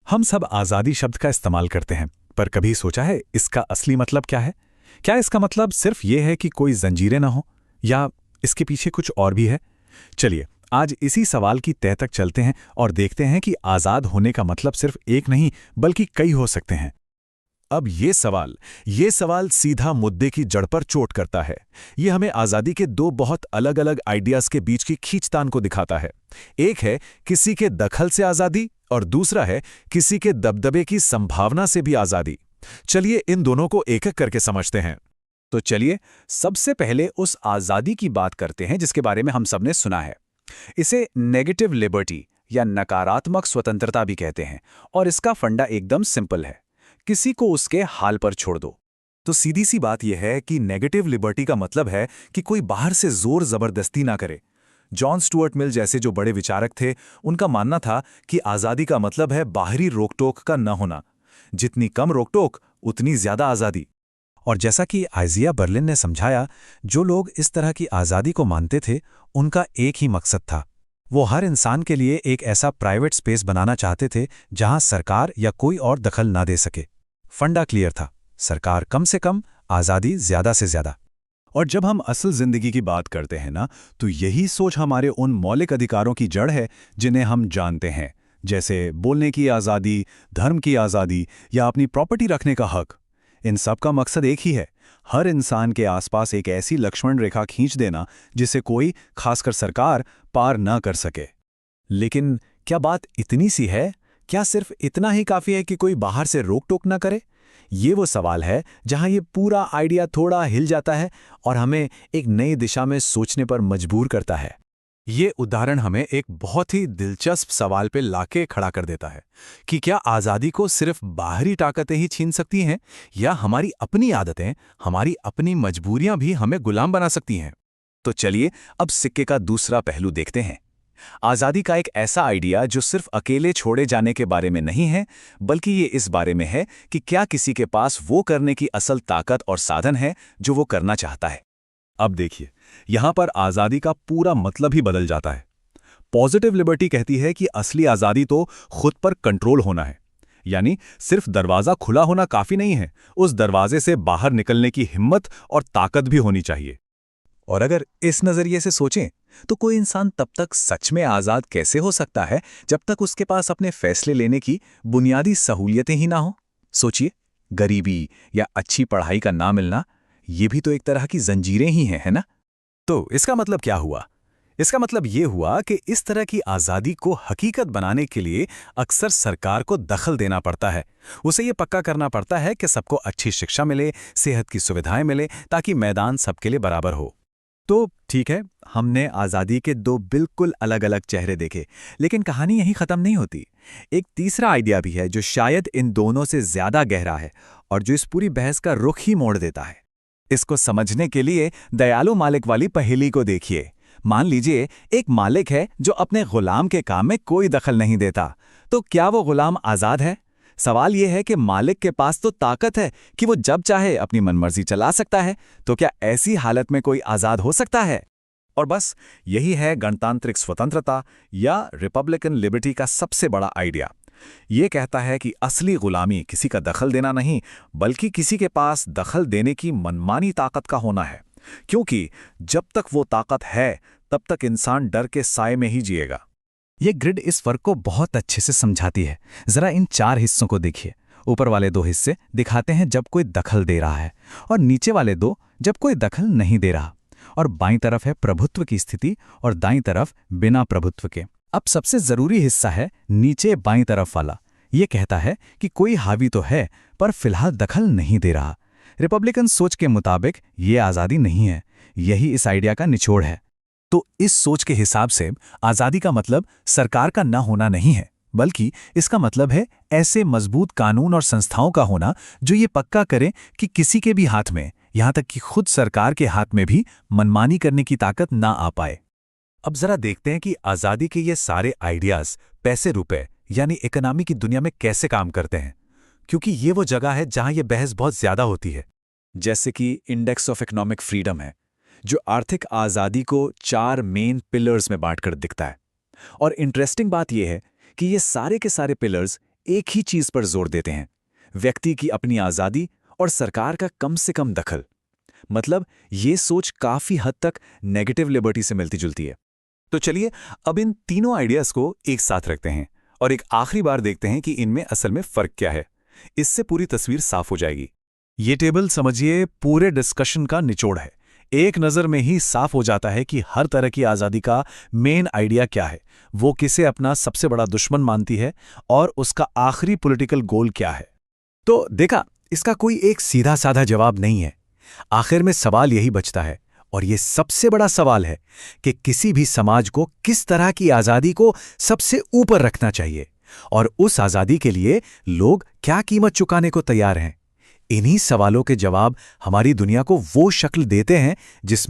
हम सब आज़ादी शब्द का इस्तेमाल करते हैं, पर कभी सोचा है इसका असली मतलब क्या है? क्या इसका मतलब सिर्फ ये है कि कोई जंजीरें ना हो, या इसके पीछे कुछ और भी है? चलिए, आज इसी सवाल की तह तक चलते हैं और देखते हैं कि आज़ाद होने का मतलब सिर्फ एक नहीं, बल्कि कई हो सकते हैं। अब ये सवाल सीधा मुद्दे की जड़ पर चोट करता है। ये हमें आज़ादी के दो बहुत अलग अलग आइडियाज़ के बीच की खींचतान को दिखाता है। एक है किसी के दखल से आज़ादी और दूसरा है किसी के दबदबे की संभावना से भी आज़ादी। चलिए इन दोनों को एक-एक करके समझते हैं। तो चलिए सबसे पहले उस आज़ादी की बात करते हैं जिसके बारे में हम सबने सुना है। इसे नेगेटिव लिबर्टी या नकारात्मक स्वतंत्रता भी कहते हैं, और इसका फंडा एकदम सिंपल है। किसी को उसके हाल पर छोड़ दो। तो सीधी सी बात यह है कि नेगेटिव लिबर्टी का मतलब है कि कोई बाहर से जोर जबरदस्ती ना करे। जॉन स्टुअर्ट मिल जैसे जो बड़े विचारक थे, उनका मानना था कि आज़ादी का मतलब है बाहरी रोकटोक का न होना। जितनी कम रोकटोक उतनी ज्यादा आज़ादी। और जैसा कि आइजिया बर्लिन ने समझाया, जो लोग इस तरह की आज़ादी को मानते थे, उनका एक ही मकसद था। वो हर इंसान के लिए एक ऐसा प्राइवेट स्पेस बनाना चाहते थे जहां सरकार या कोई और दखल ना दे सके। फंडा क्लियर था, सरकार कम से कम, आज़ादी ज्यादा से ज्यादा। और जब हम असल जिंदगी की बात करते हैं ना, तो यही सोच हमारे उन मौलिक अधिकारों की जड़ है जिन्हें हम जानते हैं, जैसे बोलने की आज़ादी, धर्म की आज़ादी या अपनी प्रॉपर्टी रखने का हक। इन सब का मकसद एक ही है, हर इंसान के आसपास एक ऐसी लक्ष्मण रेखा खींच देना जिसे कोई, खासकर सरकार, पार न कर सके। लेकिन क्या बात इतनी सी है? क्या सिर्फ इतना ही काफी है कि कोई बाहर से रोक टोक ना करे? ये वो सवाल है जहां ये पूरा आइडिया थोड़ा हिल जाता है और हमें एक नई दिशा में सोचने पर मजबूर करता है। ये उदाहरण हमें एक बहुत ही दिलचस्प सवाल पे लाके खड़ा कर देता है कि क्या आज़ादी को सिर्फ बाहरी ताकतें ही छीन सकती हैं, या हमारी अपनी आदतें, हमारी अपनी मजबूरियां भी हमें गुलाम बना सकती हैं? तो चलिए अब सिक्के का दूसरा पहलू देखते हैं। आज़ादी का एक ऐसा आइडिया जो सिर्फ अकेले छोड़े जाने के बारे में नहीं है, बल्कि ये इस बारे में है कि क्या किसी के पास वो करने की असल ताकत और साधन है जो वो करना चाहता है। अब देखिए, यहां पर आज़ादी का पूरा मतलब ही बदल जाता है। पॉजिटिव लिबर्टी कहती है कि असली आज़ादी तो खुद पर कंट्रोल होना है, यानी सिर्फ दरवाज़ा खुला होना काफ़ी नहीं है, उस दरवाजे से बाहर निकलने की हिम्मत और ताकत भी होनी चाहिए। और अगर इस नज़रिए से सोचें, तो कोई इंसान तब तक सच में आज़ाद कैसे हो सकता है जब तक उसके पास अपने फैसले लेने की बुनियादी सहूलियतें ही ना हो? सोचिए, गरीबी या अच्छी पढ़ाई का ना मिलना, ये भी तो एक तरह की जंजीरें ही हैं, है ना? तो इसका मतलब क्या हुआ? इसका मतलब ये हुआ कि इस तरह की आज़ादी को हकीकत बनाने के लिए अक्सर सरकार को दखल देना पड़ता है। उसे ये पक्का करना पड़ता है कि सबको अच्छी शिक्षा मिले, सेहत की सुविधाएं मिले, ताकि मैदान सबके लिए बराबर हो। तो ठीक है, हमने आज़ादी के दो बिल्कुल अलग अलग चेहरे देखे, लेकिन कहानी यहीं ख़त्म नहीं होती। एक तीसरा आइडिया भी है जो शायद इन दोनों से ज़्यादा गहरा है और जो इस पूरी बहस का रुख ही मोड़ देता है। इसको समझने के लिए दयालु मालिक वाली पहेली को देखिए। मान लीजिए एक मालिक है जो अपने गुलाम के काम में कोई दखल नहीं देता, तो क्या वो गुलाम आज़ाद है? सवाल यह है कि मालिक के पास तो ताकत है कि वो जब चाहे अपनी मनमर्जी चला सकता है, तो क्या ऐसी हालत में कोई आज़ाद हो सकता है? और बस यही है गणतांत्रिक स्वतंत्रता या रिपब्लिकन लिबर्टी का सबसे बड़ा आइडिया। ये कहता है कि असली गुलामी किसी का दखल देना नहीं, बल्कि किसी के पास दखल देने की मनमानी ताकत का होना है। क्योंकि जब तक वो ताकत है, तब तक इंसान डर के साए में ही जिएगा। ये ग्रिड इस फर्क को बहुत अच्छे से समझाती है। जरा इन चार हिस्सों को देखिए। ऊपर वाले दो हिस्से दिखाते हैं जब कोई दखल दे रहा है, और नीचे वाले दो जब कोई दखल नहीं दे रहा। और बाईं तरफ है प्रभुत्व की स्थिति और दाईं तरफ बिना प्रभुत्व के। अब सबसे जरूरी हिस्सा है नीचे बाईं तरफ वाला। ये कहता है कि कोई हावी तो है, पर फिलहाल दखल नहीं दे रहा। रिपब्लिकन सोच के मुताबिक ये आज़ादी नहीं है। यही इस आइडिया का निचोड़ है। तो इस सोच के हिसाब से आज़ादी का मतलब सरकार का न होना नहीं है, बल्कि इसका मतलब है ऐसे मजबूत कानून और संस्थाओं का होना जो ये पक्का करें कि किसी के भी हाथ में, यहां तक कि खुद सरकार के हाथ में भी, मनमानी करने की ताकत ना आ पाए। अब जरा देखते हैं कि आज़ादी के ये सारे आइडियाज पैसे रुपए यानी इकोनॉमी की दुनिया में कैसे काम करते हैं, क्योंकि ये वो जगह है जहां ये बहस बहुत ज्यादा होती है। जैसे कि इंडेक्स ऑफ इकोनॉमिक फ्रीडम है, जो आर्थिक आज़ादी को 4 मेन पिलर्स में बांटकर दिखता है। और इंटरेस्टिंग बात यह है कि ये सारे के सारे पिलर्स एक ही चीज पर जोर देते हैं, व्यक्ति की अपनी आज़ादी और सरकार का कम से कम दखल। मतलब ये सोच काफी हद तक नेगेटिव लिबर्टी से मिलती जुलती है। तो चलिए अब इन तीनों आइडियाज को एक साथ रखते हैं और एक आखिरी बार देखते हैं कि इनमें असल में फर्क क्या है। इससे पूरी तस्वीर साफ हो जाएगी। ये टेबल समझिए पूरे डिस्कशन का निचोड़ है। एक नज़र में ही साफ हो जाता है कि हर तरह की आज़ादी का मेन आइडिया क्या है, वो किसे अपना सबसे बड़ा दुश्मन मानती है और उसका आखिरी पॉलिटिकल गोल क्या है। तो देखा, इसका कोई एक सीधा साधा जवाब नहीं है। आखिर में सवाल यही बचता है, और ये सबसे बड़ा सवाल है कि किसी भी समाज को किस तरह की आज़ादी को सबसे ऊपर रखना चाहिए, और उस आज़ादी के लिए लोग क्या कीमत चुकाने को तैयार हैं। इन्हीं सवालों के जवाब हमारी दुनिया को वो शक्ल देते हैं जिस